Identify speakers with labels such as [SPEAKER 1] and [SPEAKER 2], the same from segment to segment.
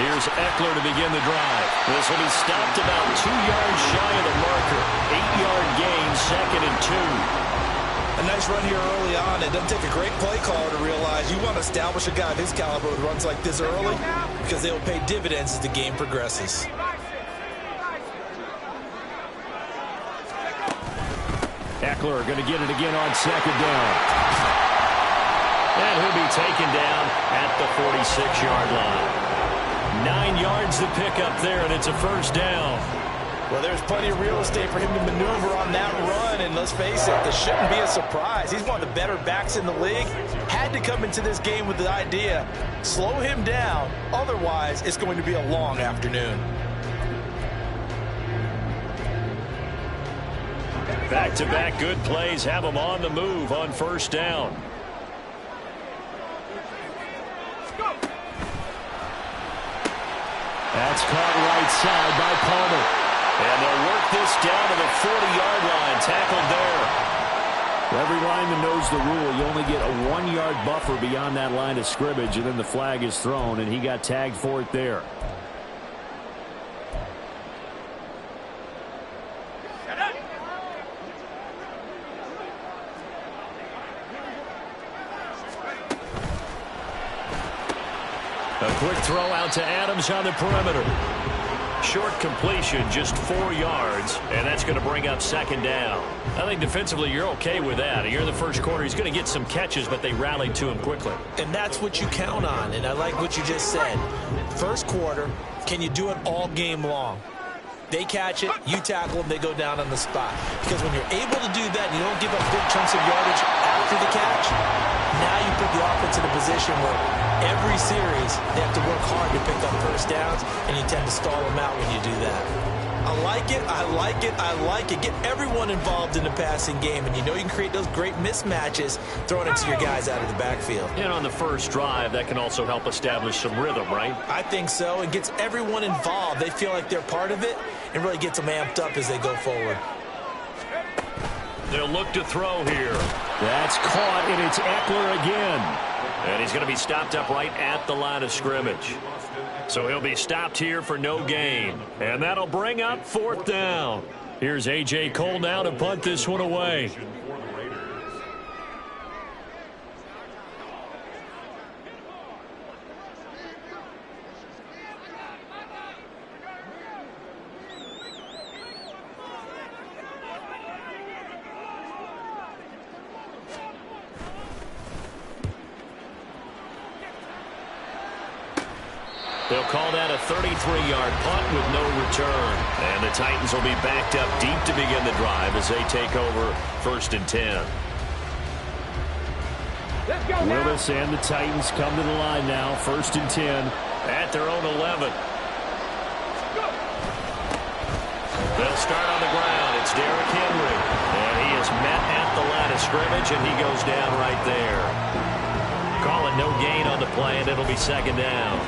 [SPEAKER 1] Here's Ekeler to begin the drive. This will be stopped about 2 yards shy of the marker. 8-yard gain, 2nd and 2.
[SPEAKER 2] A nice run here early on. It doesn't take a great play caller to realize you want to establish a guy of his caliber who runs like this early because they will pay dividends as the game progresses.
[SPEAKER 1] Ekeler going to get it again on 2nd down. And he'll be taken down at the 46-yard line. 9 yards to pick up there, and it's a 1st down.
[SPEAKER 2] Well, there's plenty of real estate for him to maneuver on that run, and let's face it, this shouldn't be a surprise. He's one of the better backs in the league. Had to come into this game with the idea, slow him down, otherwise it's going to be a long afternoon.
[SPEAKER 1] Back-to-back good plays have him on the move on 1st down. That's caught right side by Palmer. And they'll work this down to the 40-yard line. Tackled there. Every lineman knows the rule. You only get a 1-yard buffer beyond that line of scrimmage, and then the flag is thrown, and he got tagged for it there. A quick throw out to Adams on the perimeter. Short completion, just 4 yards, and that's going to bring up 2nd down. I think defensively you're okay with that. Here in the 1st quarter, he's going to get some catches, but they rallied to him quickly.
[SPEAKER 2] And that's what you count on, and I like what you just said. 1st quarter, can you do it all game long? They catch it, you tackle them, they go down on the spot. Because when you're able to do that and you don't give up big chunks of yardage after the catch, now you put the offense in a position where every series they have to work hard to pick up 1st downs, and you tend to stall them out when you do that. I like it, I like it, I like it. Get everyone involved in the passing game, and you know you can create those great mismatches throwing it to your guys out of the backfield.
[SPEAKER 1] And on the 1st drive, that can also help establish some rhythm, right?
[SPEAKER 2] I think so. It gets everyone involved. They feel like they're part of it and really gets them amped up as they go forward.
[SPEAKER 1] They'll look to throw here. That's caught, and it's Ekeler again. And he's going to be stopped up right at the line of scrimmage. So he'll be stopped here for no gain. And that'll bring up 4th down. Here's A.J. Cole now to punt this one away. They'll call that a 33-yard punt with no return. And the Titans will be backed up deep to begin the drive as they take over 1st and 10.
[SPEAKER 3] Let's go now.
[SPEAKER 1] Willis and the Titans come to the line now. 1st and 10 at their own 11. They'll start on the ground. It's Derrick Henry. And he is met at the line of scrimmage, and he goes down right there. Call it no gain on the play, and it'll be 2nd down.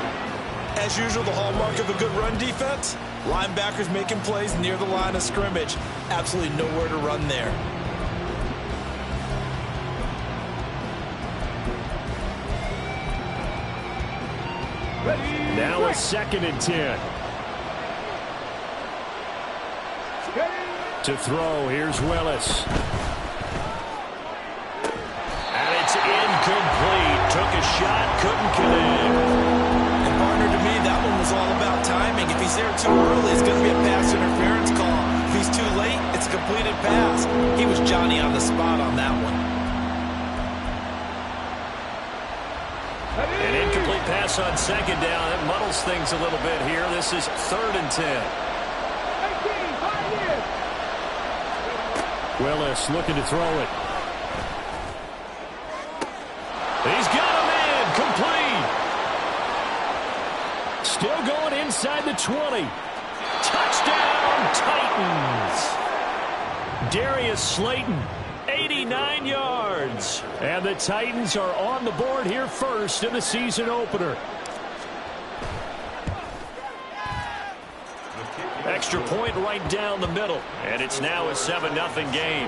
[SPEAKER 2] As usual, the hallmark of a good run defense, linebackers making plays near the line of scrimmage. Absolutely nowhere to run there.
[SPEAKER 1] Now a 2nd and 10. To throw, here's Willis. And it's incomplete. Took a shot, couldn't connect.
[SPEAKER 2] To me, that one was all about timing. If he's there too early, it's going to be a pass interference call. If he's too late, it's a completed pass. He was Johnny on the spot on that one.
[SPEAKER 1] An incomplete pass on 2nd down. That muddles things a little bit here. This is 3rd and 10. Willis looking to throw it. He's got a man. Complete. Still going inside the 20. Touchdown, Titans. Darius Slayton, 89 yards. And the Titans are on the board here first in the season opener. Extra point right down the middle. And it's now a 7-0 game.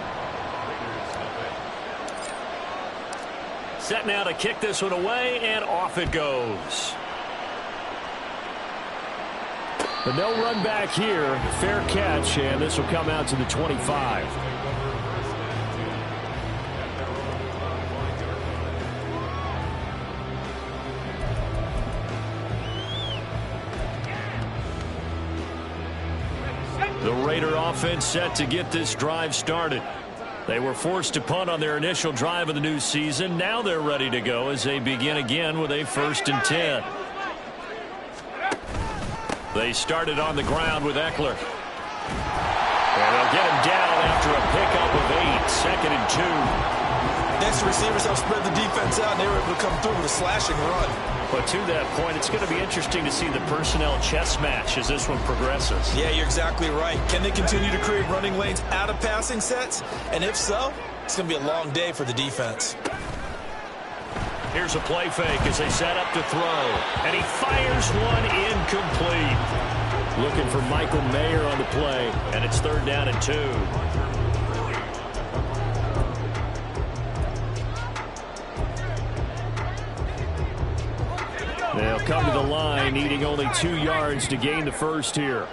[SPEAKER 1] Set now to kick this one away, and off it goes. But no run back here. Fair catch, and this will come out to the 25. The Raider offense set to get this drive started. They were forced to punt on their initial drive of the new season. Now they're ready to go as they begin again with a 1st and 10. They started on the ground with Eckler. And they'll get him down after a pickup of 8, 2nd and 2.
[SPEAKER 2] Next, receivers have spread the defense out, and they were able to come through with a slashing run.
[SPEAKER 1] But to that point, it's going to be interesting to see the personnel chess match as this one progresses.
[SPEAKER 2] Yeah, you're exactly right. Can they continue to create running lanes out of passing sets? And if so, it's going to be a long day for the defense.
[SPEAKER 1] Here's a play fake as they set up to throw. And he fires one incomplete. Looking for Michael Mayer on the play. And it's 3rd down and 2. They'll come to the line, needing only 2 yards to gain the first here.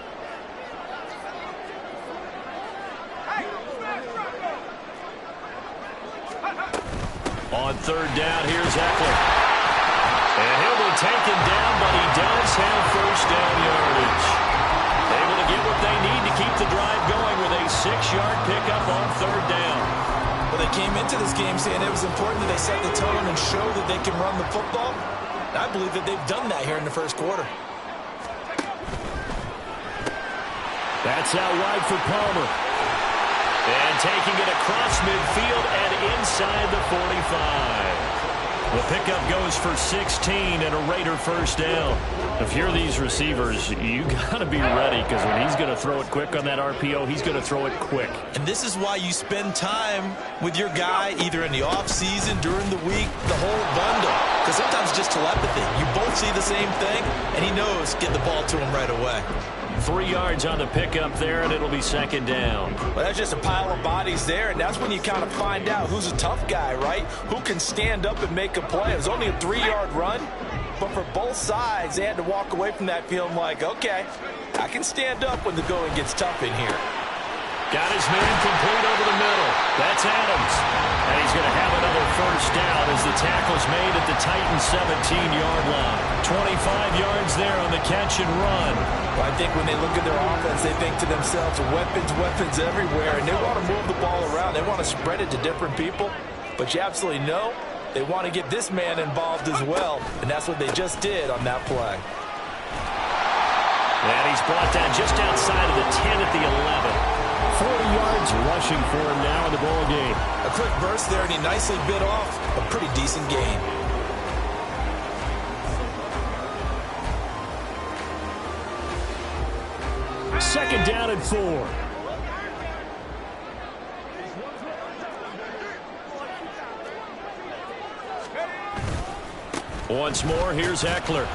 [SPEAKER 1] On 3rd down, here's Eckler. And he'll be taken down, but he does have 1st down yardage. Able to get what they need to keep the drive going with a 6-yard pickup on 3rd down.
[SPEAKER 2] Well, they came into this game saying it was important that they set the tone and show that they can run the football. I believe that they've done that here in the 1st quarter.
[SPEAKER 1] That's out wide for Palmer. And taking it across midfield and inside the 45. The pickup goes for 16 and a Raider 1st down. If you're these receivers, you got to be ready because when he's going to throw it quick on that RPO, he's going to throw it quick.
[SPEAKER 2] And this is why you spend time with your guy either in the offseason, during the week, the whole bundle. Because sometimes it's just telepathy. You both see the same thing, and he knows get the ball to him right away.
[SPEAKER 1] 3 yards on the pickup there, and it'll be 2nd down.
[SPEAKER 2] Well, that's just a pile of bodies there, and that's when you kind of find out who's a tough guy, right? Who can stand up and make a play. It was only a 3-yard run, but for both sides, they had to walk away from that feeling like, okay, I can stand up when the going gets tough in here.
[SPEAKER 1] Got his man complete over the middle. That's Adams. And he's going to have another 1st down as the tackle's made at the Titans' 17-yard line. 25 yards there on the catch and run.
[SPEAKER 2] Well, I think when they look at their offense, they think to themselves, weapons everywhere, and they want to move the ball around. They want to spread it to different people, but you absolutely know they want to get this man involved as well, and that's what they just did on that play.
[SPEAKER 1] And he's brought down just outside of the 10 at the 11. 40 yards rushing for him now in the ball game.
[SPEAKER 2] A quick burst there, and he nicely bit off a pretty decent gain.
[SPEAKER 1] Second down and 4. Once more, here's Eckler.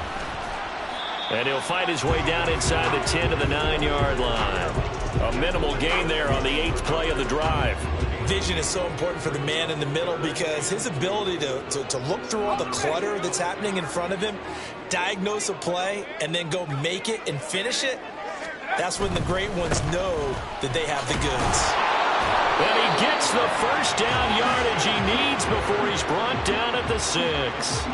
[SPEAKER 1] And he'll find his way down inside the 10 to the 9-yard line. A minimal gain there on the 8th play of the drive.
[SPEAKER 2] Vision is so important for the man in the middle because his ability to look through all the clutter that's happening in front of him, diagnose a play, and then go make it and finish it, that's when the great ones know that they have the goods.
[SPEAKER 1] And he gets the 1st down yardage he needs before he's brought down at the 6.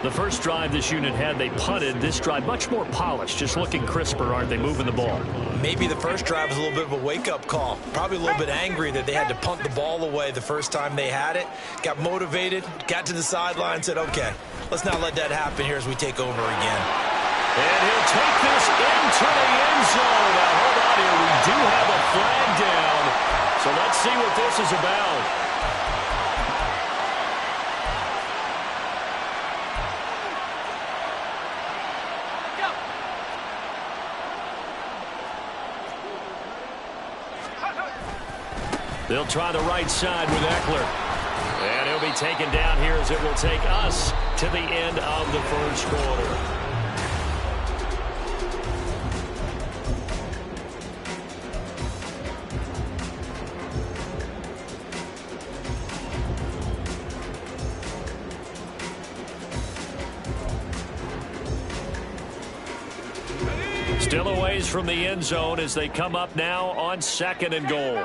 [SPEAKER 1] The first drive this unit had, they punted. This drive, much more polished, just looking crisper, aren't they, moving the ball?
[SPEAKER 2] Maybe the first drive was a little bit of a wake-up call. Probably a little bit angry that they had to punt the ball away the first time they had it. Got motivated, got to the sideline, said, okay, let's not let that happen here as we take over again.
[SPEAKER 1] And he'll take this into the end zone. Now, hold on here. We do have a flag down. So let's see what this is about. They'll try the right side with Eckler. And he'll be taken down here as it will take us to the end of the 1st quarter. Still a ways from the end zone as they come up now on 2nd and goal.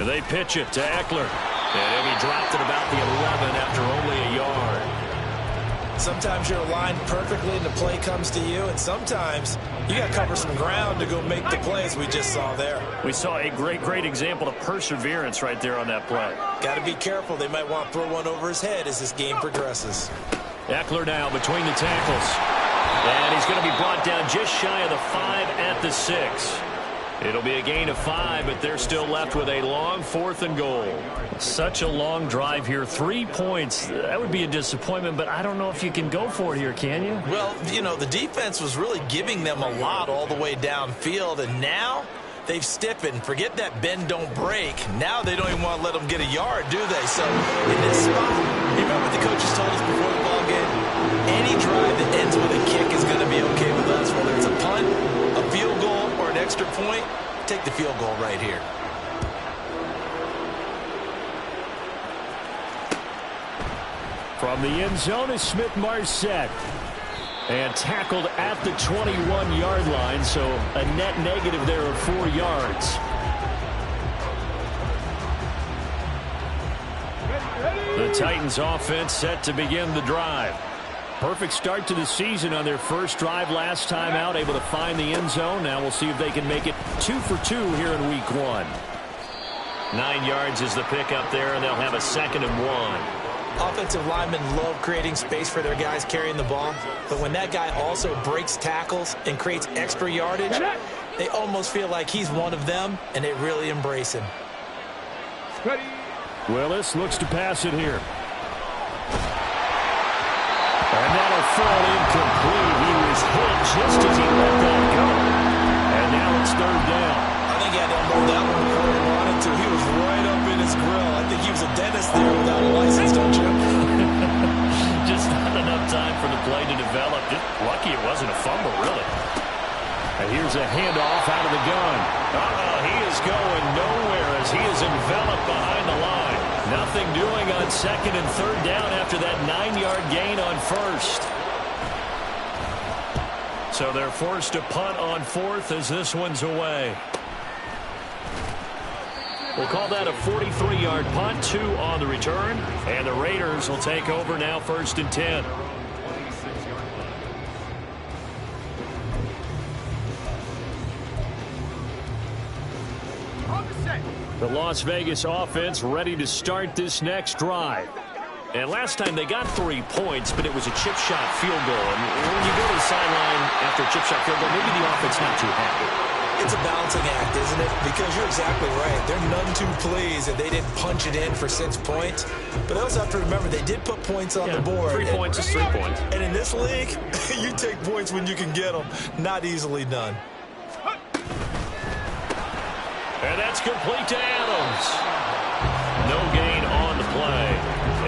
[SPEAKER 1] And they pitch it to Eckler. And he'll be dropped at about the 11 after only a yard.
[SPEAKER 2] Sometimes you're aligned perfectly and the play comes to you, and sometimes you got to cover some ground to go make the plays we just saw there.
[SPEAKER 1] We saw a great example of perseverance right there on that play.
[SPEAKER 2] Got to be careful. They might want to throw one over his head as this game progresses.
[SPEAKER 1] Eckler now between the tackles. And he's going to be brought down just shy of the 5 at the 6. It'll be a gain of 5, but they're still left with a long 4th and goal. Such a long drive here. 3 points. That would be a disappointment, but I don't know if you can go for it here, can you?
[SPEAKER 2] Well, you know, the defense was really giving them a lot all the way downfield, and now they've stiffened. Forget that bend, don't break. Now they don't even want to let them get a yard, do they? So in this spot, remember what the coaches told us before the ball game? Any drive that ends with a kick is going to be okay with us, whether it's a punt, a field goal, or an extra point. Take the field goal right here.
[SPEAKER 1] From the end zone is Smith-Marsette. And tackled at the 21-yard line, so a net negative there of 4 yards. The Titans offense set to begin the drive. Perfect start to the season on their first drive last time out, able to find the end zone. Now we'll see if they can make it 2 for 2 here in week 1. 9 yards is the pickup there, and they'll have a 2nd and 1.
[SPEAKER 2] Offensive linemen love creating space for their guys carrying the ball, but when that guy also breaks tackles and creates extra yardage, they almost feel like he's one of them, and they really embrace him.
[SPEAKER 1] Willis looks to pass it here. And that'll fall incomplete. He was hit just as he let that go. And now it's 3rd down.
[SPEAKER 2] I think he had to unload that one before he wanted to. He was right up in his grill. I think he was a dentist there without a license, don't you?
[SPEAKER 1] Just not enough time for the play to develop. Just lucky it wasn't a fumble, really. And here's a handoff out of the gun. He is going nowhere as he is enveloped behind the line. Nothing doing on 2nd and 3rd down after that 9-yard gain on 1st. So they're forced to punt on 4th as this one's away. We'll call that a 43-yard punt, 2 on the return. And the Raiders will take over now 1st and 10. The Las Vegas offense ready to start this next drive. And last time they got 3 points, but it was a chip shot field goal. And when you go to the sideline after a chip shot field goal, maybe the offense not too happy.
[SPEAKER 2] It's a balancing act, isn't it? Because you're exactly right. They're none too pleased that they didn't punch it in for 6 points. But they also have to remember they did put points on the board.
[SPEAKER 1] 3 points is 3 points.
[SPEAKER 2] And in this league, you take points when you can get them. Not easily done.
[SPEAKER 1] And that's complete to Adams. No gain on the play.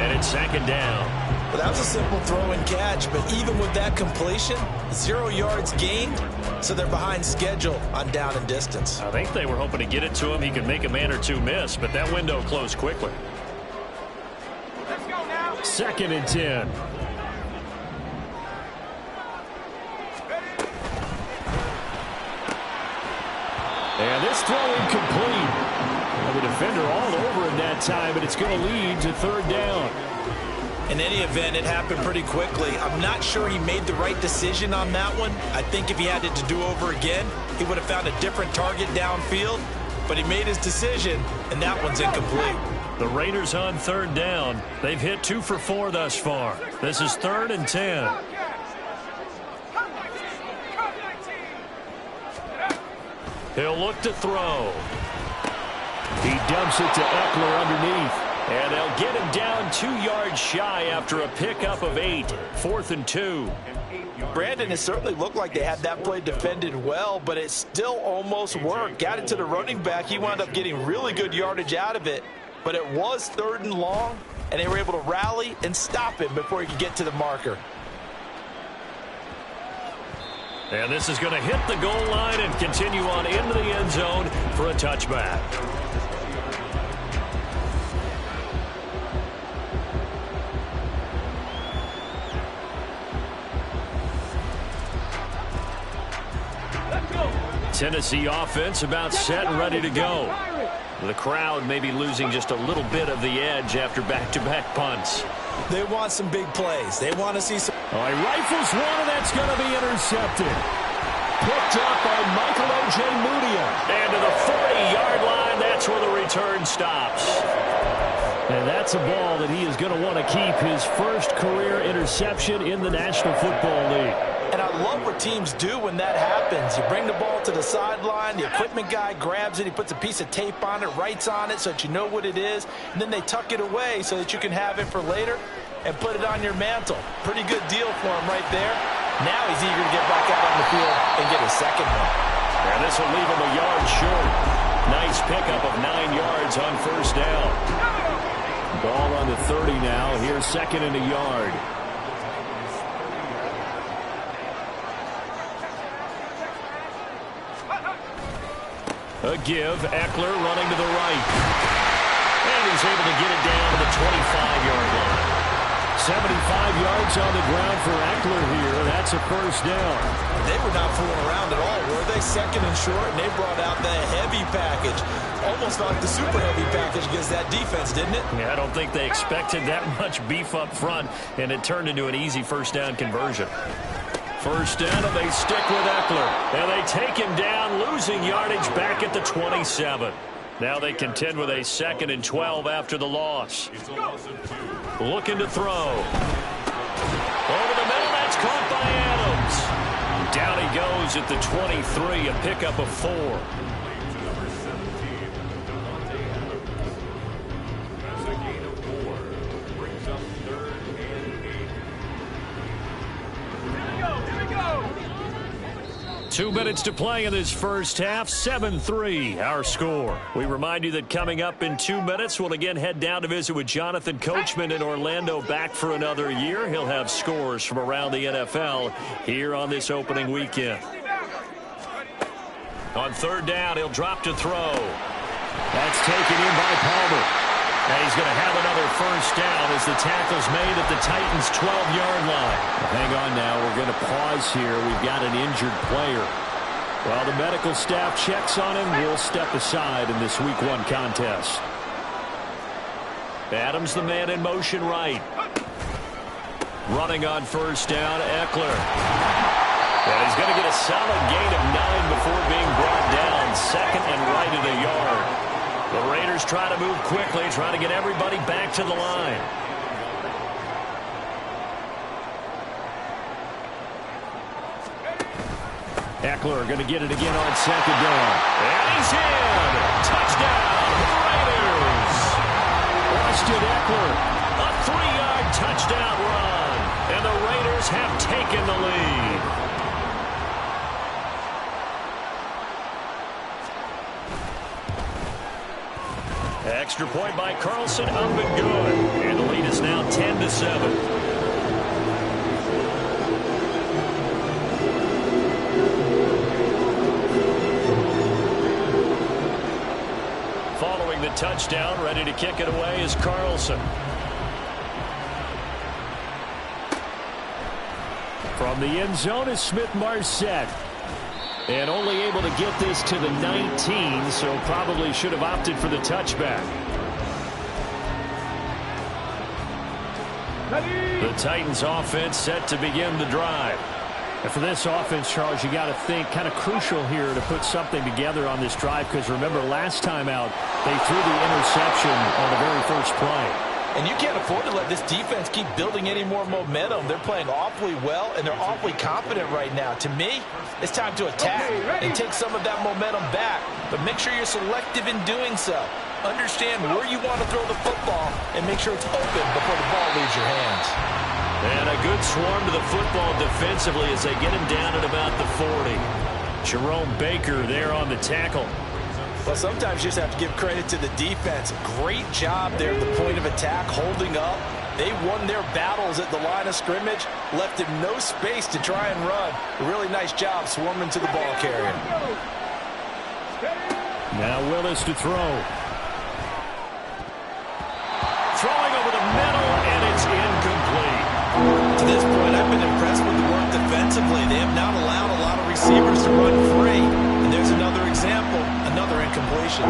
[SPEAKER 1] And it's 2nd down.
[SPEAKER 2] Well, that was a simple throw and catch, but even with that completion, 0 yards gained, so they're behind schedule on down and distance.
[SPEAKER 1] I think they were hoping to get it to him. He could make a man or 2 miss, but that window closed quickly.
[SPEAKER 3] Let's go now.
[SPEAKER 1] 2nd and 10. And this throw incomplete. And the defender all over him that time, but it's going to lead to 3rd down.
[SPEAKER 2] In any event, it happened pretty quickly. I'm not sure he made the right decision on that one. I think if he had it to do over again, he would have found a different target downfield. But he made his decision, and that one's incomplete.
[SPEAKER 1] The Raiders on 3rd down. They've hit 2 for 4 thus far. This is 3rd and 10. He'll look to throw. He dumps it to Eckler underneath. And they'll get him down 2 yards shy after a pickup of 8. 4th and 2.
[SPEAKER 2] Brandon, it certainly looked like they had that play defended well, but it still almost worked. Got it to the running back. He wound up getting really good yardage out of it. But it was 3rd and long, and they were able to rally and stop him before he could get to the marker.
[SPEAKER 1] And this is going to hit the goal line and continue on into the end zone for a touchback. Tennessee offense about set and ready to go. The crowd may be losing just a little bit of the edge after back-to-back punts.
[SPEAKER 2] They want some big plays. They want to see some...
[SPEAKER 4] All right, rifles one, and that's going to be intercepted. Picked up by Michael O.J. Mudia.
[SPEAKER 1] And to the 40-yard line, that's where the return stops.
[SPEAKER 4] And that's a ball that he is going to want to keep, his first career interception in the National Football League.
[SPEAKER 2] And I love what teams do when that happens. You bring the ball to the sideline, the equipment guy grabs it, he puts a piece of tape on it, writes on it so that you know what it is, and then they tuck it away so that you can have it for later and put it on your mantle. Pretty good deal for him right there. Now he's eager to get back out on the field and get his second one.
[SPEAKER 1] And this will leave him a yard short. Nice pickup of 9 yards on first down.
[SPEAKER 4] Ball on the 30 now. Here's second and a yard.
[SPEAKER 1] A give. Eckler running to the right. And he's able to get it down to the 25-yard line.
[SPEAKER 4] 75 yards on the ground for Eckler here. That's a first down.
[SPEAKER 2] They were not fooling around at all, were they? Second and short, and they brought out the heavy package. Almost like the super heavy package against that defense, didn't it?
[SPEAKER 1] Yeah, I don't think they expected that much beef up front, and it turned into an easy first down conversion. First down, and they stick with Eckler. And they take him down, losing yardage back at the 27. Now they contend with a 2nd and 12 after the loss. Looking to throw. Over the middle, that's caught by Adams. Down he goes at the 23, a pickup of 4.
[SPEAKER 3] Here we go.
[SPEAKER 1] 2 minutes to play in this first half. 7-3 our score. We remind you that coming up in 2 minutes, we'll again head down to visit with Jonathan Coachman in Orlando, back for another year. He'll have scores from around the NFL here on this opening weekend. On third down, he'll drop to throw.
[SPEAKER 4] That's taken in by Palmer.
[SPEAKER 1] And he's going to have another first down as the tackle's made at the Titans' 12-yard line.
[SPEAKER 4] Hang on now. We're going to pause here. We've got an injured player. While the medical staff checks on him, we'll step aside in this Week 1 contest.
[SPEAKER 1] Adams, the man in motion right. Running on first down, Eckler. And he's going to get a solid gain of 9 before being brought down. 2nd and right at a yard. The Raiders try to move quickly, try to get everybody back to the line.
[SPEAKER 4] Eckler going to get it again on 2nd down.
[SPEAKER 1] And he's in! Touchdown, Raiders!
[SPEAKER 4] Austin Eckler.
[SPEAKER 1] A 3-yard touchdown run. And the Raiders have taken the lead. Extra point by Carlson, up and good. And the lead is now 10-7. Following the touchdown, ready to kick it away is Carlson.
[SPEAKER 4] From the end zone is Smith-Marsette. And only able to get this to the 19, so probably should have opted for the touchback.
[SPEAKER 1] The Titans offense set to begin the drive.
[SPEAKER 4] And for this offense, Charles, you got to think kind of crucial here to put something together on this drive, because remember last time out they threw the interception on the very first play.
[SPEAKER 2] And you can't afford to let this defense keep building any more momentum. They're playing awfully well, and they're awfully confident right now. To me, it's time to attack and take some of that momentum back. But make sure you're selective in doing so. Understand where you want to throw the football and make sure it's open before the ball leaves your hands.
[SPEAKER 1] And a good swarm to the football defensively as they get him down at about the 40. Jerome Baker there on the tackle.
[SPEAKER 2] Well, sometimes you just have to give credit to the defense. Great job there at the point of attack, holding up. They won their battles at the line of scrimmage, left him no space to try and run. A really nice job swarming to the ball carrier.
[SPEAKER 4] Now Willis to throw.
[SPEAKER 1] Throwing over the middle, and it's incomplete.
[SPEAKER 2] To this point, I've been impressed with the work defensively. They have not allowed a lot of receivers to run free. And there's a situation.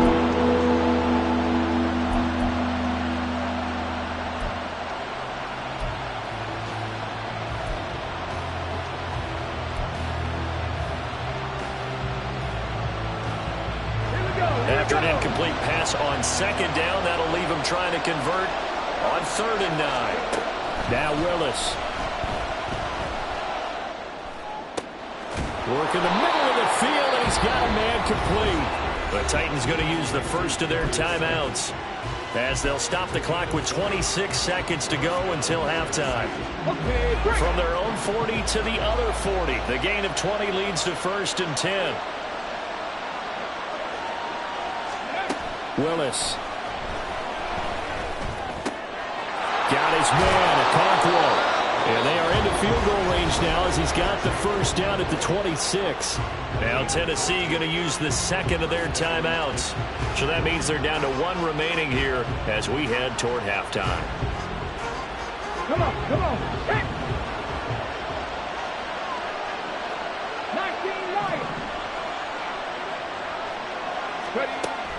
[SPEAKER 1] After an incomplete pass on second down, that'll leave him trying to convert on 3rd and 9.
[SPEAKER 4] Now Willis. Work in the middle of the field, and he's got a man complete.
[SPEAKER 1] The Titans going to use the first of their timeouts as they'll stop the clock with 26 seconds to go until halftime. From their own 40 to the other 40. The gain of 20 leads to 1st and 10.
[SPEAKER 4] Willis. Got his man, Okonkwo. And they are into field goal range now as he's got the first down at the 26.
[SPEAKER 1] Now Tennessee going to use the second of their timeouts. So that means they're down to 1 remaining here as we head toward halftime.
[SPEAKER 3] Come on, come on. Hit. 19-9. Ready.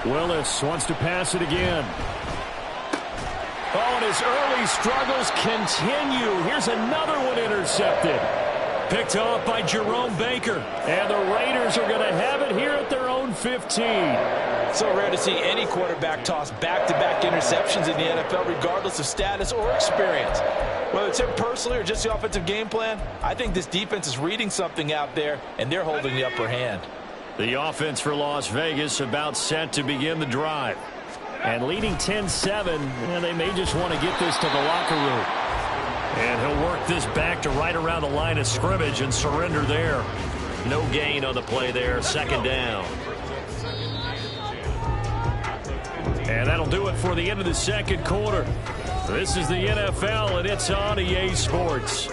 [SPEAKER 4] Willis wants to pass it again. Oh, and his early struggles continue. Here's another one intercepted. Picked off by Jerome Baker. And the Raiders are going to have it here at their own 15.
[SPEAKER 2] So rare to see any quarterback toss back-to-back interceptions in the NFL, regardless of status or experience. Whether it's him personally or just the offensive game plan, I think this defense is reading something out there, and they're holding the upper hand.
[SPEAKER 1] The offense for Las Vegas about set to begin the drive.
[SPEAKER 4] And leading 10-7, and they may just want to get this to the locker room.
[SPEAKER 1] And he'll work this back to right around the line of scrimmage and surrender there. No gain on the play there, 2nd down. And that'll do it for the end of the 2nd quarter. This is the NFL, and it's on EA Sports.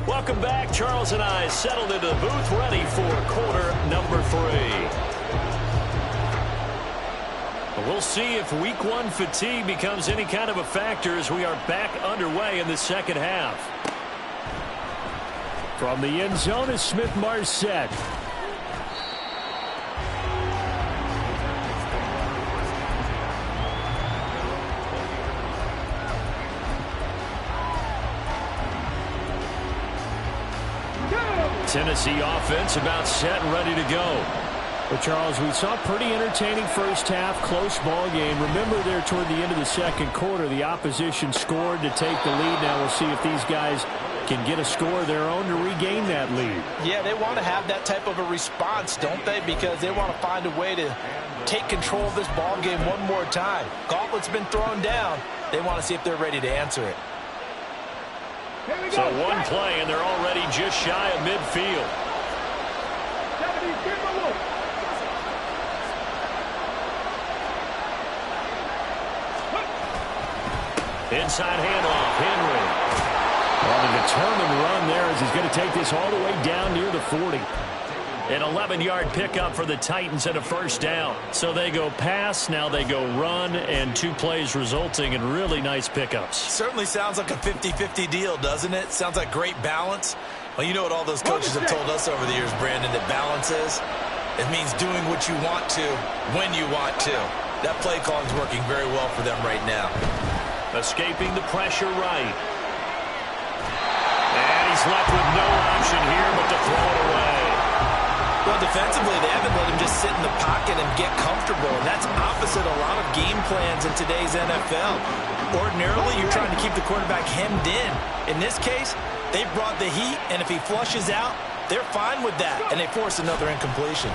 [SPEAKER 1] Welcome back. Charles and I settled into the booth, ready for quarter number 3. We'll see if week 1 fatigue becomes any kind of a factor as we are back underway in the 2nd half.
[SPEAKER 4] From the end zone is Smith-Marsette.
[SPEAKER 1] Tennessee offense about set and ready to go.
[SPEAKER 4] But, Charles, we saw a pretty entertaining first half, close ball game. Remember there toward the end of the 2nd quarter, the opposition scored to take the lead. Now we'll see if these guys can get a score of their own to regain that lead.
[SPEAKER 2] Yeah, they want to have that type of a response, don't they? Because they want to find a way to take control of this ball game one more time. Gauntlet's been thrown down. They want to see if they're ready to answer it.
[SPEAKER 1] So one play, and they're already just shy of midfield. Inside handoff, Henry.
[SPEAKER 4] Well, a determined run there as he's going to take this all the way down near the 40.
[SPEAKER 1] An 11-yard pickup for the Titans and a first down. So they go pass, now they go run, and 2 plays resulting in really nice pickups.
[SPEAKER 2] Certainly sounds like a 50-50 deal, doesn't it? Sounds like great balance. Well, you know what all those coaches have told us over the years, Brandon, that balance is? It means doing what you want to, when you want to. That play calling is working very well for them right now.
[SPEAKER 1] Escaping the pressure right. And he's left with no option here but to throw it away.
[SPEAKER 2] Well, defensively, they haven't let him just sit in the pocket and get comfortable, and that's opposite a lot of game plans in today's NFL. Ordinarily, you're trying to keep the quarterback hemmed in. In this case, they brought the heat, and if he flushes out, they're fine with that, and they force another incompletion.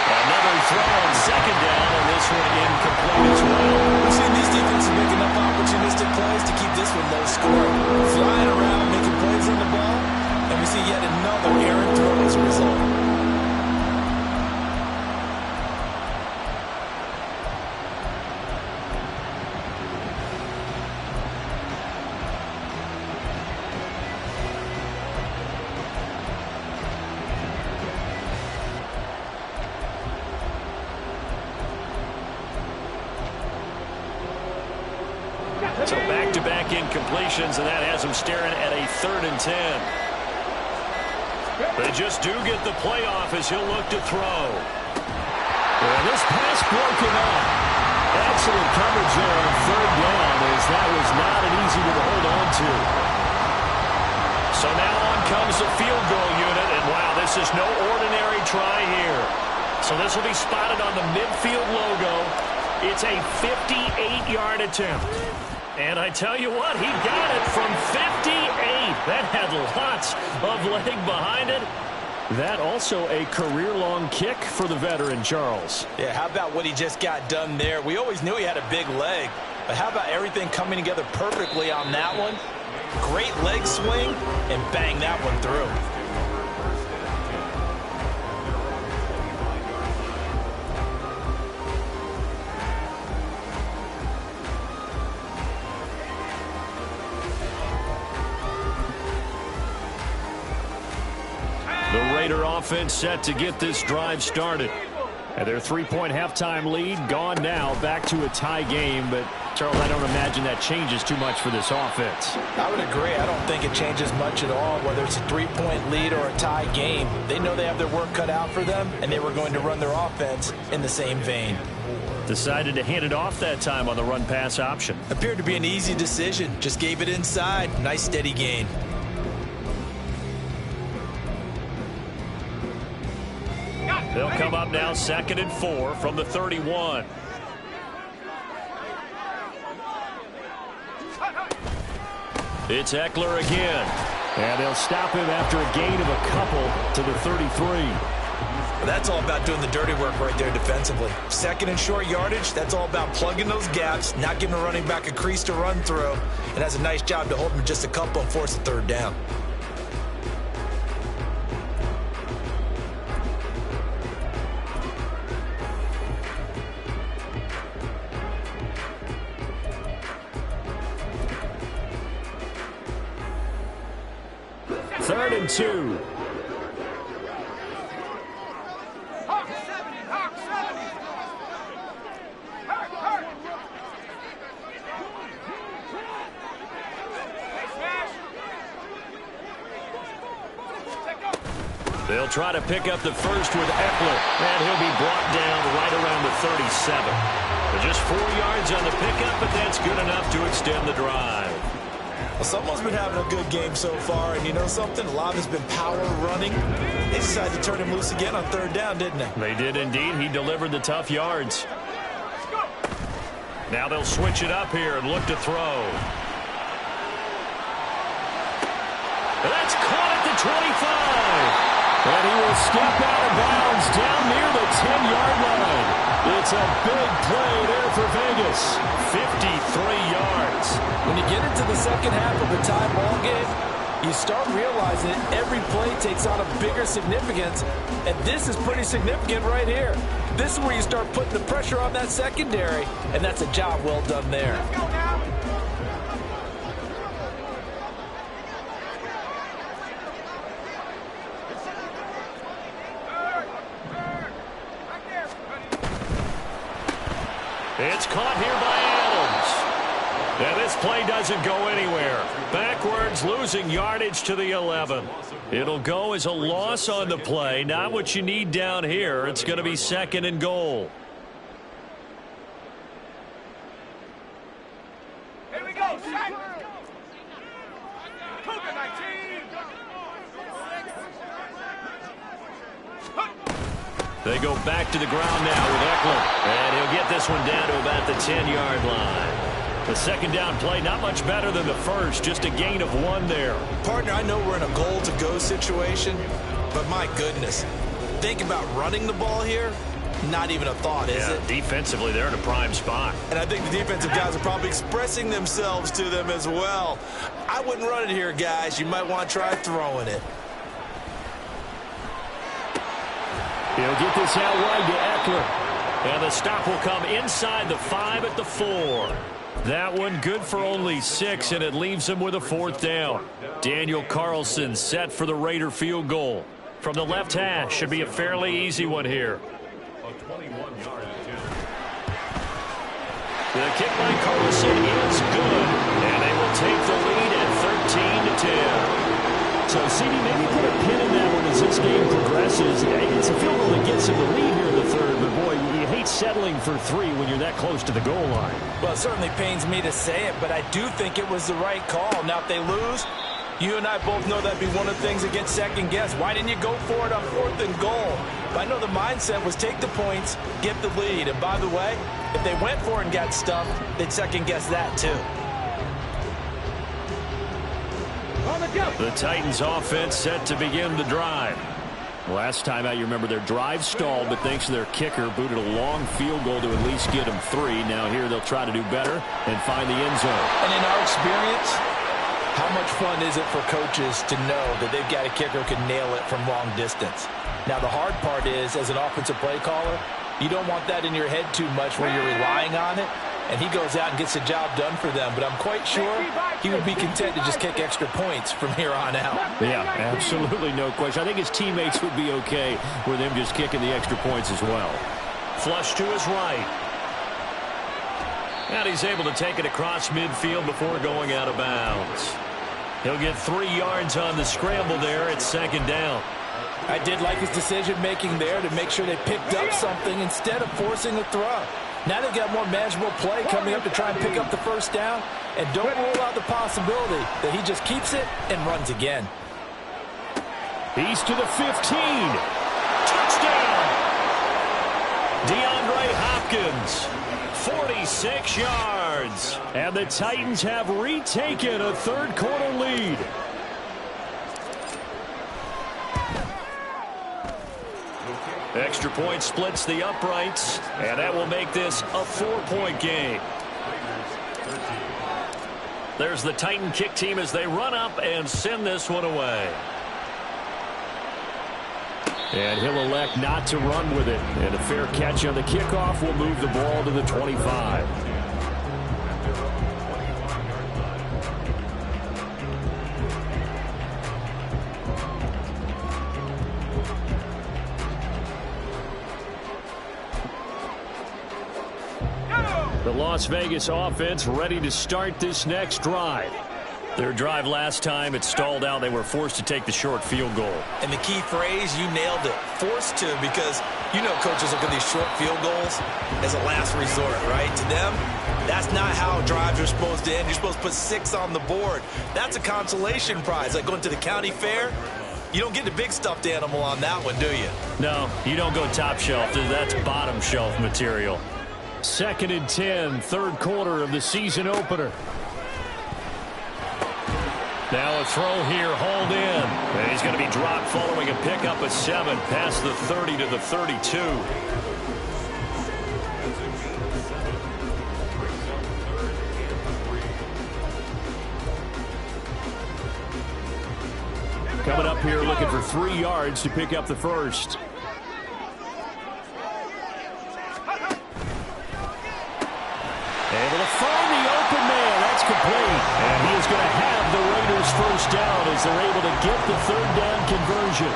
[SPEAKER 1] Another throw on 2nd down, and this one incomplete as well.
[SPEAKER 2] We've seen these defenses make enough opportunistic plays to keep this one low scoring. Flying around, making plays on the ball, and we see yet another errant throw as a result.
[SPEAKER 1] back-to-back incompletions, and that has him staring at a 3rd and 10. They just do get the playoff as he'll look to throw.
[SPEAKER 4] And this pass broken up. Excellent coverage there on 3rd down, as that was not an easy one to hold on to.
[SPEAKER 1] So now on comes the field goal unit, and wow, this is no ordinary try here. So this will be spotted on the midfield logo. It's a 58-yard attempt. And I tell you what, he got it from 58. That had lots of leg behind it.
[SPEAKER 4] That also a career-long kick for the veteran, Charles.
[SPEAKER 2] Yeah, how about what he just got done there? We always knew he had a big leg, but how about everything coming together perfectly on that one? Great leg swing, and bang that one through.
[SPEAKER 4] The Raider offense set to get this drive started. And their 3-point halftime lead gone now, back to a tie game. But, Charles, I don't imagine that changes too much for this offense.
[SPEAKER 2] I would agree. I don't think it changes much at all, whether it's a 3-point lead or a tie game. They know they have their work cut out for them, and they were going to run their offense in the same vein.
[SPEAKER 4] Decided to hand it off that time on the run-pass option.
[SPEAKER 2] Appeared to be an easy decision. Just gave it inside. Nice steady gain.
[SPEAKER 1] They'll come up now 2nd and 4 from the 31. It's Ekeler again.
[SPEAKER 4] And they'll stop him after a gain of a couple to the 33.
[SPEAKER 2] That's all about doing the dirty work right there defensively. 2nd and short yardage, that's all about plugging those gaps, not giving a running back a crease to run through, and has a nice job to hold him just a couple and force a 3rd down.
[SPEAKER 4] Third and 2.
[SPEAKER 1] They'll try to pick up the first with Ekeler, and he'll be brought down right around the 37. But just 4 yards on the pickup, but that's good enough to extend the drive.
[SPEAKER 2] Well, someone's been having a good game so far, and you know something? A lot has been power running. They decided to turn him loose again on 3rd down, didn't they?
[SPEAKER 1] They did indeed. He delivered the tough yards. Now they'll switch it up here and look to throw. That's caught at the 25.
[SPEAKER 4] And he will step out of bounds down near the 10-yard line. It's a big play there for Vegas.
[SPEAKER 1] 53 yards.
[SPEAKER 2] When you get into the second half of a tie ball game, you start realizing that every play takes on a bigger significance, and this is pretty significant right here. This is where you start putting the pressure on that secondary, and that's a job well done there.
[SPEAKER 1] It's caught here by Adams. And this play doesn't go anywhere. Backwards, losing yardage to the 11. It'll go as a loss on the play. Not what you need down here. It's going to be 2nd and goal.
[SPEAKER 3] Here we go, Shaq. Cougar 19.
[SPEAKER 1] They go back to the ground now with Ekeler. And he'll get this one down to about the 10-yard line. The second down play, not much better than the first. Just a gain of 1 there.
[SPEAKER 2] Partner, I know we're in a goal-to-go situation, but my goodness. Think about running the ball here. Not even a thought, is it?
[SPEAKER 1] Defensively, they're in a prime spot.
[SPEAKER 2] And I think the defensive guys are probably expressing themselves to them as well. I wouldn't run it here, guys. You might want to try throwing it.
[SPEAKER 4] He'll get this out wide to Ekeler.
[SPEAKER 1] And the stop will come inside the 5 at the 4. That one good for only 6, and it leaves him with a 4th down. Daniel Carlson set for the Raider field goal. From the left hash, should be a fairly easy one here. The kick by Carlson is good, and they will take the lead at 13-10.
[SPEAKER 4] So, CD, maybe put a pin in that one as this game progresses. It's a field goal that gets him the lead here in the third, but boy, you hate settling for 3 when you're that close to the goal line.
[SPEAKER 2] Well, it certainly pains me to say it, but I do think it was the right call. Now, if they lose, you and I both know that'd be one of the things that gets second-guessed. Why didn't you go for it on 4th and goal? But I know the mindset was take the points, get the lead. And by the way, if they went for it and got stuffed, they'd second-guess that too.
[SPEAKER 1] The Titans offense set to begin the drive.
[SPEAKER 4] Last time out, you remember their drive stalled, but thanks to their kicker, booted a long field goal to at least get them 3. Now here they'll try to do better and find the end zone.
[SPEAKER 2] And in our experience, how much fun is it for coaches to know that they've got a kicker who can nail it from long distance? Now, the hard part is, as an offensive play caller, you don't want that in your head too much where you're relying on it, and he goes out and gets the job done for them. But I'm quite sure he would be content to just kick extra points from here on out.
[SPEAKER 4] Yeah, absolutely no question. I think his teammates would be okay with him just kicking the extra points as well.
[SPEAKER 1] Flush to his right. And he's able to take it across midfield before going out of bounds. He'll get 3 yards on the scramble there at 2nd down.
[SPEAKER 2] I did like his decision-making there to make sure they picked up something instead of forcing a throw. Now they've got more manageable play coming up to try and pick up the 1st down. And don't rule out the possibility that he just keeps it and runs again.
[SPEAKER 4] He's to the 15.
[SPEAKER 1] Touchdown! DeAndre Hopkins, 46 yards.
[SPEAKER 4] And the Titans have retaken a 3rd quarter lead.
[SPEAKER 1] Extra point splits the uprights, and that will make this a 4-point game. There's the Titan kick team as they run up and send this one away.
[SPEAKER 4] And he'll elect not to run with it. And a fair catch on the kickoff will move the ball to the 25. The Las Vegas offense ready to start this next drive.
[SPEAKER 1] Their drive last time, it stalled out. They were forced to take the short field goal.
[SPEAKER 2] And the key phrase, you nailed it, forced to, because you know coaches look at these short field goals as a last resort, right? To them, that's not how drives are supposed to end. You're supposed to put 6 on the board. That's a consolation prize, like going to the county fair. You don't get the big stuffed animal on that one, do you?
[SPEAKER 1] No, you don't go top shelf. That's bottom shelf material.
[SPEAKER 4] 2nd and 10, 3rd quarter of the season opener.
[SPEAKER 1] Now a throw here, hauled in. And he's going to be dropped following a pickup of 7 past the 30 to the 32.
[SPEAKER 4] Coming up here looking for 3 yards to pick up the 1st. Able to find the open man. That's complete. And he is going to have the Raiders 1st down as they're able to get the 3rd down conversion.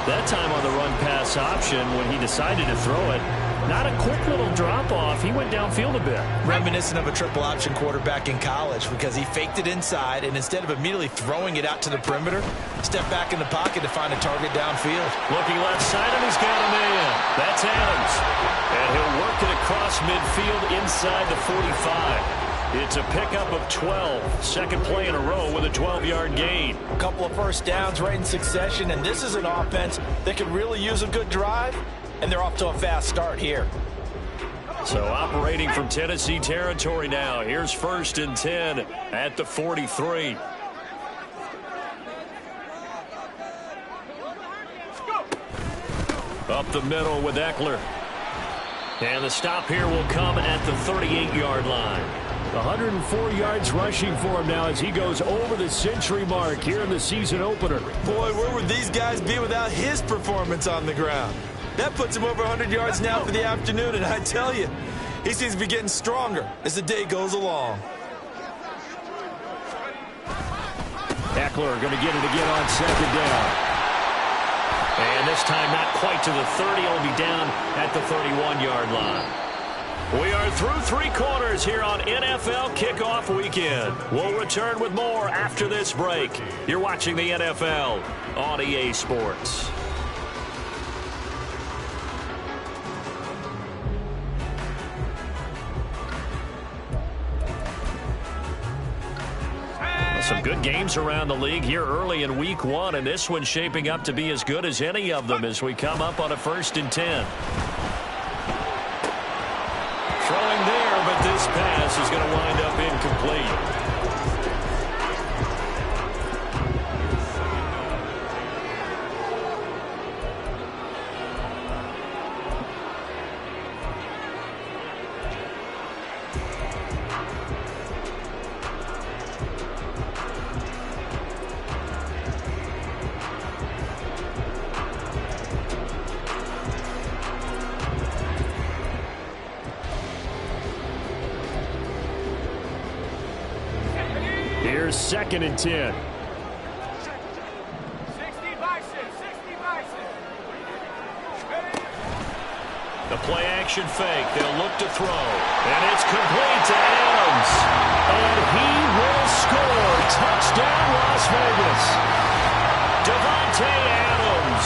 [SPEAKER 1] That time on the run pass option when he decided to throw it. Not a quick little drop-off. He went downfield a bit.
[SPEAKER 2] Reminiscent of a triple option quarterback in college because he faked it inside, and instead of immediately throwing it out to the perimeter, stepped back in the pocket to find a target downfield.
[SPEAKER 1] Looking left side, and he's got a man. That's Adams. And he'll work it across midfield inside the 45. It's a pickup of 12. Second play in a row with a 12-yard gain.
[SPEAKER 2] A couple of 1st downs right in succession, and this is an offense that could really use a good drive, and they're off to a fast start here.
[SPEAKER 1] So operating from Tennessee territory now. Here's 1st and 10 at the 43. Up the middle with Eckler. And the stop here will come at the 38-yard line.
[SPEAKER 4] 104 yards rushing for him now as he goes over the century mark here in the season opener.
[SPEAKER 2] Boy, where would these guys be without his performance on the ground? That puts him over 100 yards now for the afternoon, and I tell you, he seems to be getting stronger as the day goes along.
[SPEAKER 4] Eckler going to get it again on 2nd down.
[SPEAKER 1] And this time not quite to the 30. He'll be down at the 31-yard line. We are through 3 quarters here on NFL Kickoff Weekend. We'll return with more after this break. You're watching the NFL on EA Sports. Some good games around the league here early in week 1, and this one's shaping up to be as good as any of them as we come up on a 1st and 10. Throwing there, but this pass is going to wind up incomplete. Here's 2nd and 10.
[SPEAKER 3] 60 Bison, 60 Bison.
[SPEAKER 1] The play action fake. They'll look to throw. And it's complete to Adams. And he will score. Touchdown, Las Vegas. Davante Adams,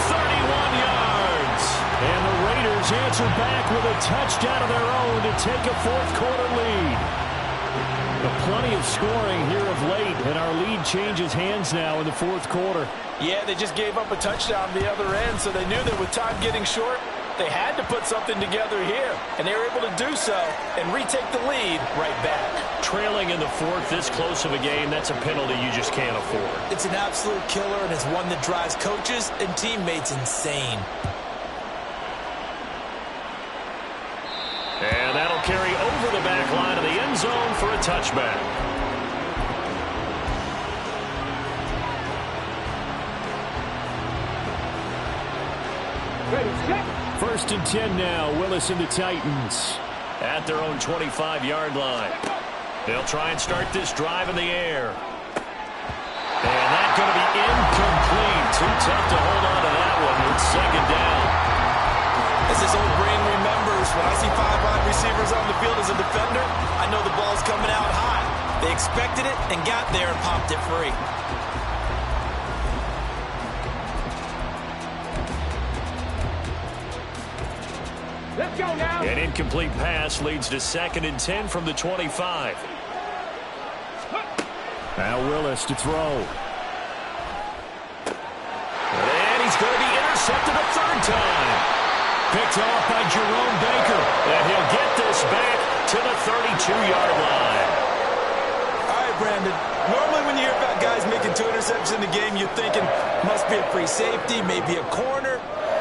[SPEAKER 1] 31 yards.
[SPEAKER 4] And the Raiders answer back with a touchdown of their own to take a 4th quarter lead. Plenty of scoring here of late, and our lead changes hands now in the 4th quarter.
[SPEAKER 2] Yeah, they just gave up a touchdown the other end, so they knew that with time getting short, they had to put something together here, and they were able to do so and retake the lead right back.
[SPEAKER 1] Trailing in the 4th, this close of a game, that's a penalty you just can't afford.
[SPEAKER 2] It's an absolute killer, and it's one that drives coaches and teammates insane.
[SPEAKER 1] And that'll carry over the back line of the end zone for a touchback.
[SPEAKER 4] First and 10 now. Willis and the Titans.
[SPEAKER 1] At their own 25-yard line. They'll try and start this drive in the air. And that's going to be incomplete. Too tough to hold on to that one. It's 2nd down.
[SPEAKER 2] As this old brain remembers, when I see 5 wide receivers on the field as a defender, I know the ball's coming out high. They expected it and got there and popped it free.
[SPEAKER 3] Let's go now.
[SPEAKER 1] An incomplete pass leads to 2nd and 10 from the 25.
[SPEAKER 4] Now Willis to throw.
[SPEAKER 1] And he's going to be intercepted a 3rd time. Picked off by Jerome Baker. And he'll get this back to the 32-yard line.
[SPEAKER 2] All right, Brandon. Normally when you hear about guys making 2 interceptions in the game, you're thinking, must be a free safety, maybe a corner.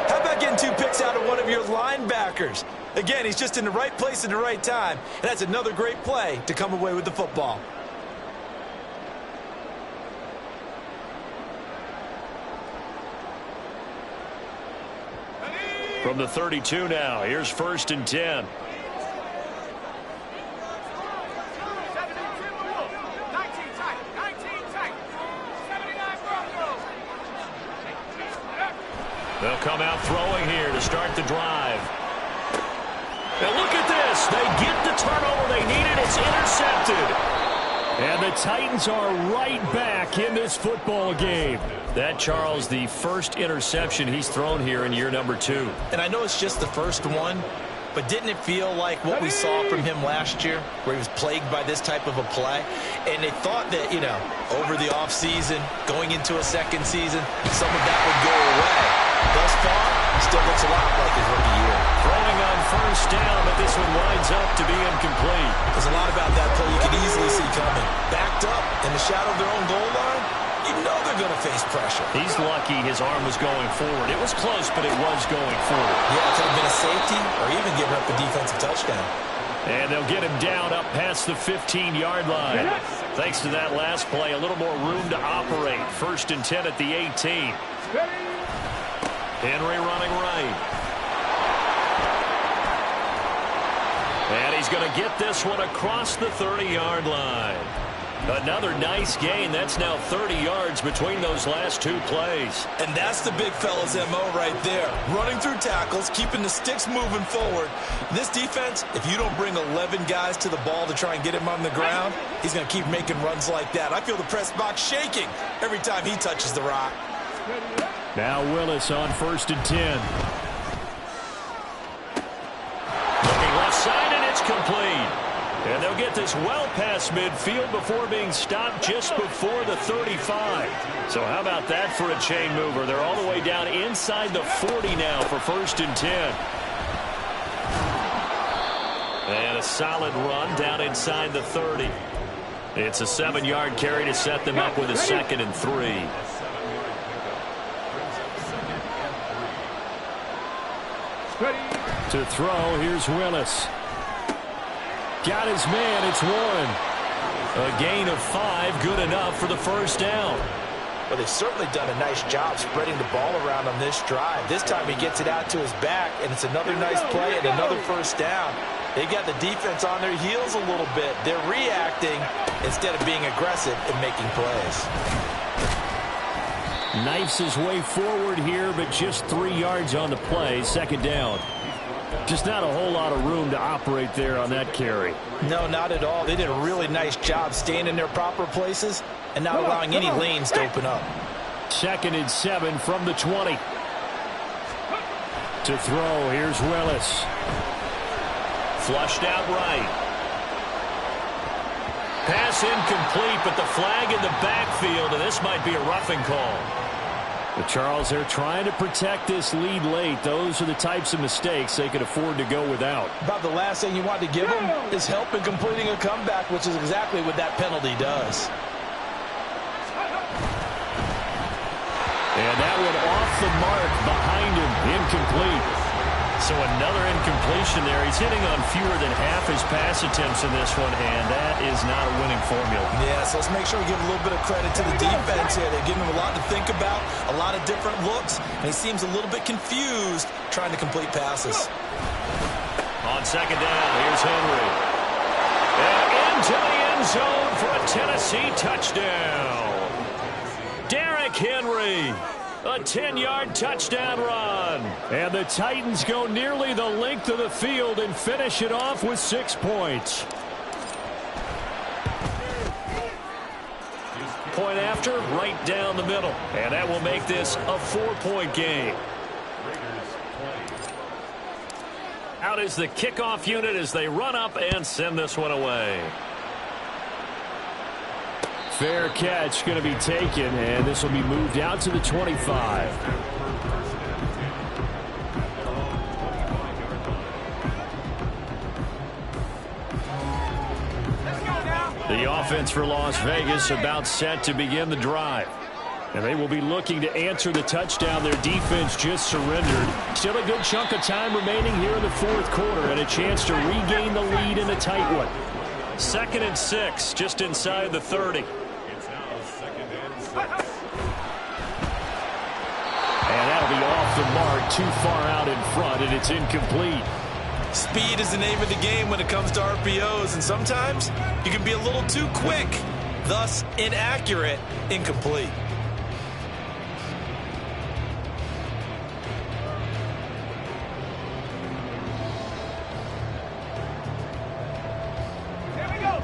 [SPEAKER 2] How about getting 2 picks out of one of your linebackers? Again, he's just in the right place at the right time. And that's another great play to come away with the football.
[SPEAKER 1] From the 32 now, here's 1st and 10.
[SPEAKER 3] 72 Wolves, 19 tight, 19 tight, 79 Broncos.
[SPEAKER 1] They'll come out throwing here to start the drive. And look at this. They get the turnover they needed. It's intercepted.
[SPEAKER 4] And the Titans are right back in this football game.
[SPEAKER 1] That, Charles, the first interception he's thrown here in year number 2.
[SPEAKER 2] And I know it's just the first one, but didn't it feel like what we saw from him last year, where he was plagued by this type of a play? And they thought that, you know, over the offseason, going into a 2nd season, some of that would go away. Thus far, still looks a lot like his rookie year.
[SPEAKER 1] Throwing on 1st down, but this one winds up to be incomplete.
[SPEAKER 2] There's a lot about that play you can easily see coming. Backed up in the shadow of their own goal line, you know they're going to face pressure.
[SPEAKER 1] He's lucky his arm was going forward. It was close, but it was going forward.
[SPEAKER 2] Yeah, it could have been a safety or even giving up a defensive touchdown.
[SPEAKER 1] And they'll get him down up past the 15-yard line. Thanks to that last play, a little more room to operate. 1st and 10 at the 18. Henry running right. And he's going to get this one across the 30-yard line. Another nice gain. That's now 30 yards between those last two plays.
[SPEAKER 2] And that's the big fella's MO right there. Running through tackles, keeping the sticks moving forward. This defense, if you don't bring 11 guys to the ball to try and get him on the ground, he's going to keep making runs like that. I feel the press box shaking every time he touches the rock.
[SPEAKER 4] Now Willis on 1st and 10.
[SPEAKER 1] Looking left side, and it's complete. And they'll get this well past midfield before being stopped just before the 35. So how about that for a chain mover? They're all the way down inside the 40 now for 1st and 10. And a solid run down inside the 30. It's a 7-yard carry to set them up with a 2nd and 3.
[SPEAKER 4] To throw, here's Willis. Got his man, it's Warren.
[SPEAKER 1] A gain of 5, good enough for the 1st down.
[SPEAKER 2] Well, they've certainly done a nice job spreading the ball around on this drive. This time he gets it out to his back, and it's another nice play and another 1st down. They got the defense on their heels a little bit. They're reacting instead of being aggressive and making plays.
[SPEAKER 4] Knifes his way forward here, but just 3 yards on the play. 2nd down. Just not a whole lot of room to operate there on that carry.
[SPEAKER 2] No, not at all. They did a really nice job staying in their proper places and not allowing any lanes to open up.
[SPEAKER 4] 2nd and 7 from the 20. To throw, here's Willis.
[SPEAKER 1] Flushed out right. Pass incomplete, but the flag in the backfield, and this might be a roughing call.
[SPEAKER 4] But Charles, they're trying to protect this lead late. Those are the types of mistakes they could afford to go without.
[SPEAKER 2] About the last thing you want to give them is help in completing a comeback, which is exactly what that penalty does.
[SPEAKER 4] And that one off the mark behind him, incomplete.
[SPEAKER 1] So another incompletion there. He's hitting on fewer than half his pass attempts in this one, and that is not a winning formula.
[SPEAKER 2] Yeah, so let's make sure we give a little bit of credit to the defense here. They're giving him a lot to think about, a lot of different looks, and he seems a little bit confused trying to complete passes.
[SPEAKER 1] On 2nd down, here's Henry. And into the end zone for a Tennessee touchdown. Derrick Henry. A 10-yard touchdown run.
[SPEAKER 4] And the Titans go nearly the length of the field and finish it off with 6 points.
[SPEAKER 1] Point after, right down the middle. And that will make this a 4-point game. Out is the kickoff unit as they run up and send this one away.
[SPEAKER 4] Fair catch going to be taken, and this will be moved out to the 25. The offense for Las Vegas about set to begin the drive. And they will be looking to answer the touchdown their defense just surrendered. Still a good chunk of time remaining here in the 4th quarter and a chance to regain the lead in a tight one.
[SPEAKER 1] 2nd and 6, just inside the 30.
[SPEAKER 4] And that'll be off the mark, too far out in front, and it's incomplete.
[SPEAKER 2] Speed is the name of the game when it comes to RPOs, and sometimes you can be a little too quick, thus inaccurate, incomplete.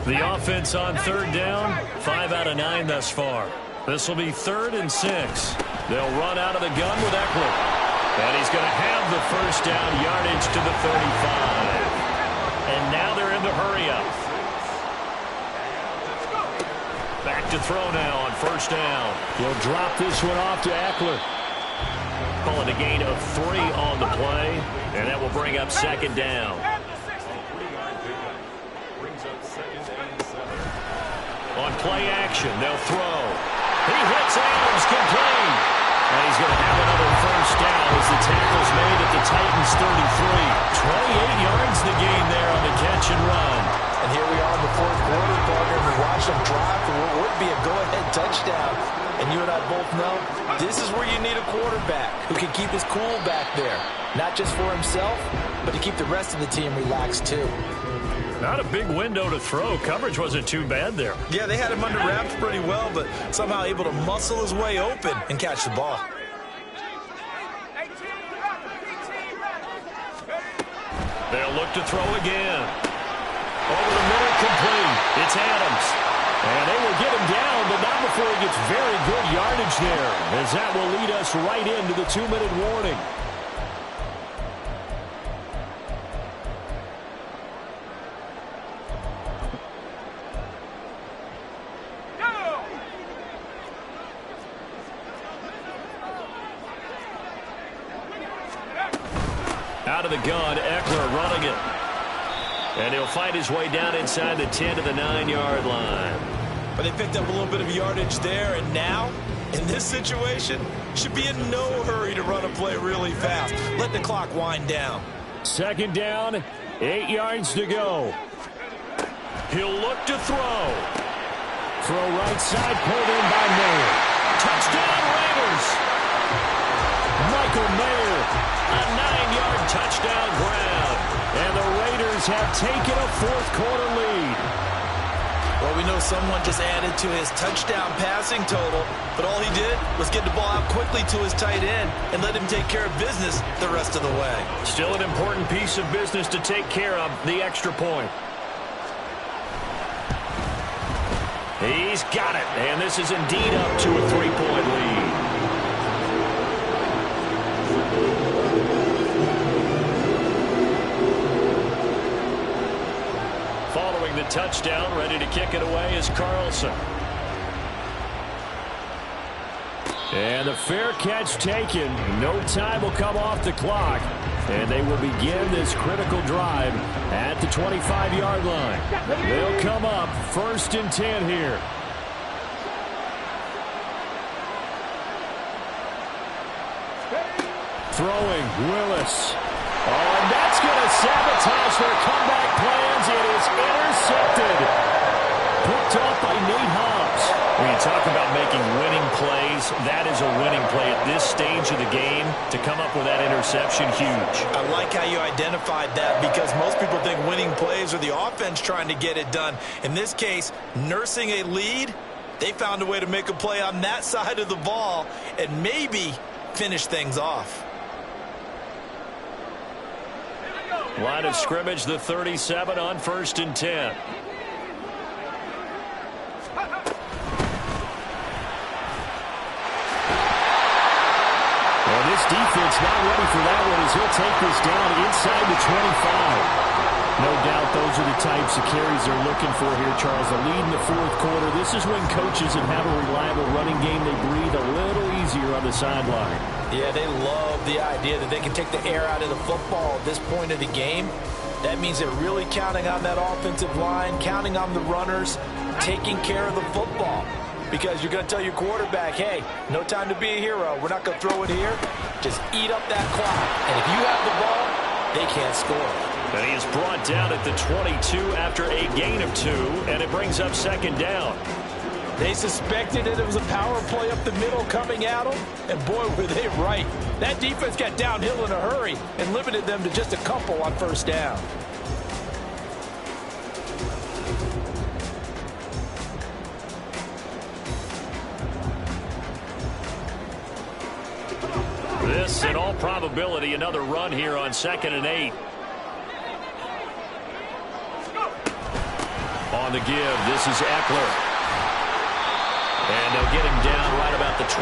[SPEAKER 1] The offense on 3rd down, 5 out of 9 thus far. This will be 3rd and 6. They'll run out of the gun with Eckler. And he's going to have the 1st down, yardage to the 35. And now they're in the hurry up. Back to throw now on 1st down.
[SPEAKER 4] We'll drop this one off to Eckler.
[SPEAKER 1] Calling a gain of 3 on the play. And that will bring up 2nd down. On play action, they'll throw. He hits Adams, complete. And he's going to have another 1st down as the tackle's made at the Titans' 33. 28 yards the gain there on the catch and run.
[SPEAKER 2] And here we are in the 4th quarter, partner. We watched them drive for what would be a go-ahead touchdown. And you and I both know this is where you need a quarterback who can keep his cool back there. Not just for himself, but to keep the rest of the team relaxed too.
[SPEAKER 1] Not a big window to throw. Coverage wasn't too bad there.
[SPEAKER 2] Yeah, they had him under wraps pretty well, but somehow able to muscle his way open and catch the ball.
[SPEAKER 1] They'll look to throw again. Over the middle, complete. It's Adams. And they will get him down, but not before he gets very good yardage there, as that will lead us right into the 2-minute warning. Out of the gun, Eckler running it. And he'll find his way down inside the 10 to the 9-yard line.
[SPEAKER 2] But they picked up a little bit of yardage there, and now, in this situation, should be in no hurry to run a play really fast. Let the clock wind down.
[SPEAKER 4] 2nd down, 8 yards to go.
[SPEAKER 1] He'll look to throw.
[SPEAKER 4] Throw right side, pulled in by Mayer.
[SPEAKER 1] Touchdown, Raiders!
[SPEAKER 4] Michael Mayer.
[SPEAKER 1] A 9-yard touchdown grab.
[SPEAKER 4] And the Raiders have taken a 4th-quarter lead.
[SPEAKER 2] Well, we know someone just added to his touchdown passing total, but all he did was get the ball out quickly to his tight end and let him take care of business the rest of the way.
[SPEAKER 1] Still an important piece of business to take care of, the extra point. He's got it, and this is indeed up to a 3-point lead. Following the touchdown, ready to kick it away is Carlson.
[SPEAKER 4] And the fair catch taken. No time will come off the clock. And they will begin this critical drive at the 25-yard line. They'll come up 1st and 10 here. Throwing, Willis. Oh, and that's going to sabotage their comeback plans. It is intercepted. Picked off by Nate Hobbs.
[SPEAKER 1] When you talk about making winning plays, that is a winning play at this stage of the game. To come up with that interception, huge.
[SPEAKER 2] I like how you identified that, because most people think winning plays are the offense trying to get it done. In this case, nursing a lead, they found a way to make a play on that side of the ball and maybe finish things off.
[SPEAKER 1] Line of scrimmage, the 37 on 1st and 10.
[SPEAKER 4] Well, this defense not ready for that one as he'll take this down inside the 25. No doubt those are the types of carries they're looking for here, Charles. The lead in the 4th quarter. This is when coaches that have a reliable running game, they breathe a little easier on the sideline.
[SPEAKER 2] Yeah, they love the idea that they can take the air out of the football at this point of the game. That means they're really counting on that offensive line, counting on the runners, taking care of the football. Because you're going to tell your quarterback, hey, no time to be a hero. We're not going to throw it here. Just eat up that clock. And if you have the ball, they can't score.
[SPEAKER 1] And he is brought down at the 22 after a gain of 2, and it brings up 2nd down.
[SPEAKER 2] They suspected that it was a power play up the middle coming at them, and boy, were they right. That defense got downhill in a hurry and limited them to just a couple on 1st down.
[SPEAKER 1] This, in all probability, another run here on 2nd and 8. On the give, this is Eckler. And they'll get him down right about the 20.